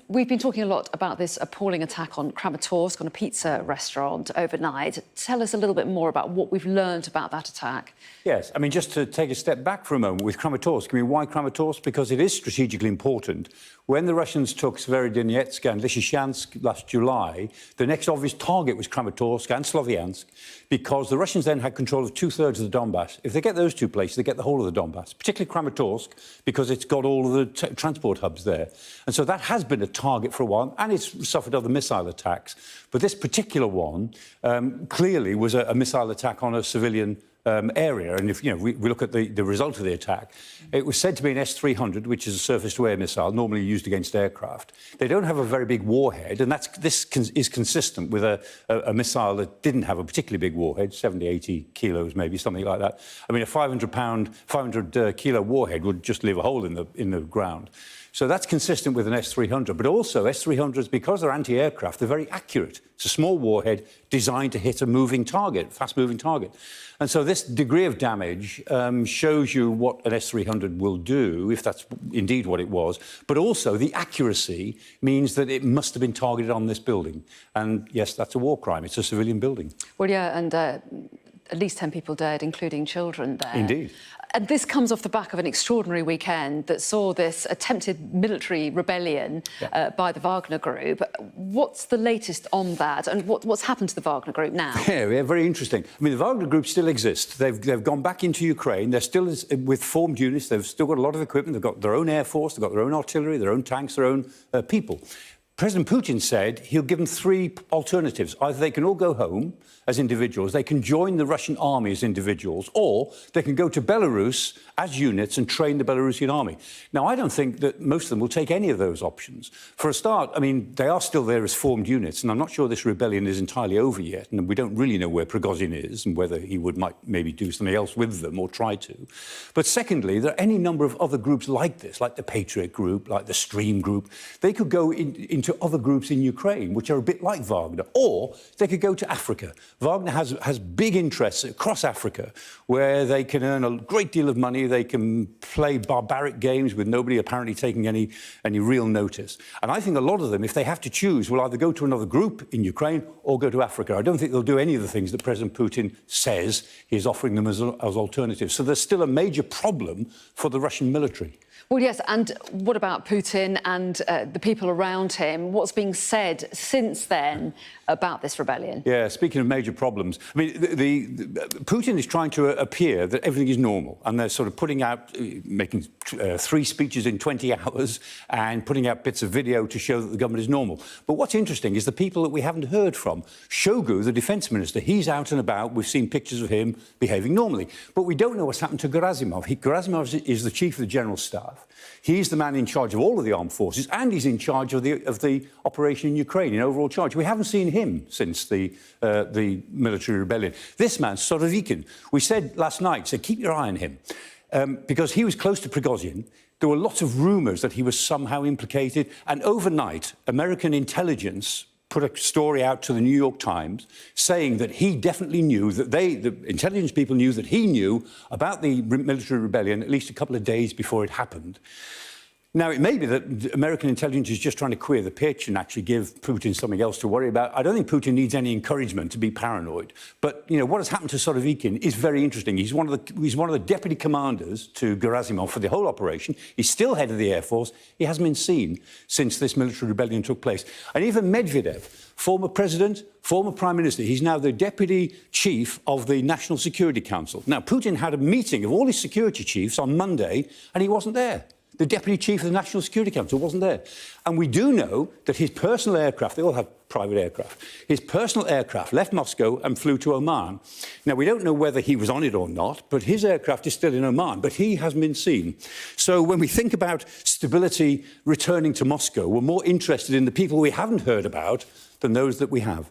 We've been talking a lot about this appalling attack on Kramatorsk, on a pizza restaurant overnight. Tell us a little bit more about what we've learned about that attack. Yes, I mean, just to take a step back for a moment with Kramatorsk, I mean, why Kramatorsk? Because it is strategically important. When the Russians took Severodonetsk and Lysychansk last July, the next obvious target was Kramatorsk and Sloviansk, because the Russians then had control of two-thirds of the Donbass. If they get those two places, they get the whole of the Donbass, particularly Kramatorsk, because it's got all of the transport hubs there. And so that has been a target for a while, and it's suffered other missile attacks. But this particular one clearly was a missile attack on a civilian area. And if we look at the result of the attack, it was said to be an S-300, which is a surface-to-air missile, normally used against aircraft. They don't have a very big warhead, and this is consistent with a missile that didn't have a particularly big warhead, 70, 80 kilos, maybe, something like that. I mean, a 500-kilo warhead would just leave a hole in the ground. So that's consistent with an S-300. But also, S-300s, because they're anti-aircraft, they're very accurate. It's a small warhead designed to hit a moving target, fast-moving target. And so this degree of damage shows you what an S-300 will do, if that's indeed what it was. But also, the accuracy means that it must have been targeted on this building. And, yes, that's a war crime. It's a civilian building. Well, yeah, and at least 10 people dead, including children there. Indeed. And this comes off the back of an extraordinary weekend that saw this attempted military rebellion by the Wagner Group. What's the latest on that, and what's happened to the Wagner Group now? Yeah, very interesting. I mean, the Wagner Group still exists. They've gone back into Ukraine. They're still with formed units. They've still got a lot of equipment. They've got their own air force. They've got their own artillery, their own tanks, their own people. President Putin said he'll give them three alternatives. Either they can all go home as individuals, they can join the Russian army as individuals, or they can go to Belarus as units and train the Belarusian army. Now, I don't think that most of them will take any of those options. For a start, I mean, they are still there as formed units, and I'm not sure this rebellion is entirely over yet, and we don't really know where Prigozhin is and whether he might maybe do something else with them or try to. But secondly, there are any number of other groups like this, like the Patriot Group, like the Stream Group. They could go into other groups in Ukraine, which are a bit like Wagner, or they could go to Africa. Wagner has big interests across Africa where they can earn a great deal of money, they can play barbaric games with nobody apparently taking any real notice. And I think a lot of them, if they have to choose, will either go to another group in Ukraine or go to Africa. I don't think they'll do any of the things that President Putin says he's offering them as alternatives. So there's still a major problem for the Russian military. Well, yes, and what about Putin and the people around him? What's being said since then about this rebellion? Yeah, speaking of major problems, I mean, Putin is trying to appear that everything is normal, and they're sort of putting out, making 3 speeches in 20 hours and putting out bits of video to show that the government is normal. But what's interesting is the people that we haven't heard from. Shoigu, the defence minister, he's out and about. We've seen pictures of him behaving normally. But we don't know what's happened to Gerasimov. Gerasimov is the chief of the general staff. He's the man in charge of all of the armed forces, and he's in charge of the operation in Ukraine, in overall charge. We haven't seen him since the military rebellion. This man, Sorovikin, we said last night, keep your eye on him, because he was close to Prigozhin. There were lots of rumours that he was somehow implicated, and overnight, American intelligence put a story out to the New York Times saying that he definitely knew, that the intelligence people knew that he knew about the military rebellion at least a couple of days before it happened. Now, it may be that American intelligence is just trying to queer the pitch and actually give Putin something else to worry about. I don't think Putin needs any encouragement to be paranoid. But, what has happened to Sorovikin is very interesting. He's one of the deputy commanders to Gerasimov for the whole operation. He's still head of the Air Force. He hasn't been seen since this military rebellion took place. And even Medvedev, former president, former prime minister, he's now the deputy chief of the National Security Council. Now, Putin had a meeting of all his security chiefs on Monday, and he wasn't there. The deputy chief of the National Security Council wasn't there. And we do know that his personal aircraft, they all have private aircraft, his personal aircraft left Moscow and flew to Oman. Now, we don't know whether he was on it or not, but his aircraft is still in Oman, but he hasn't been seen. So when we think about stability returning to Moscow, we're more interested in the people we haven't heard about than those that we have.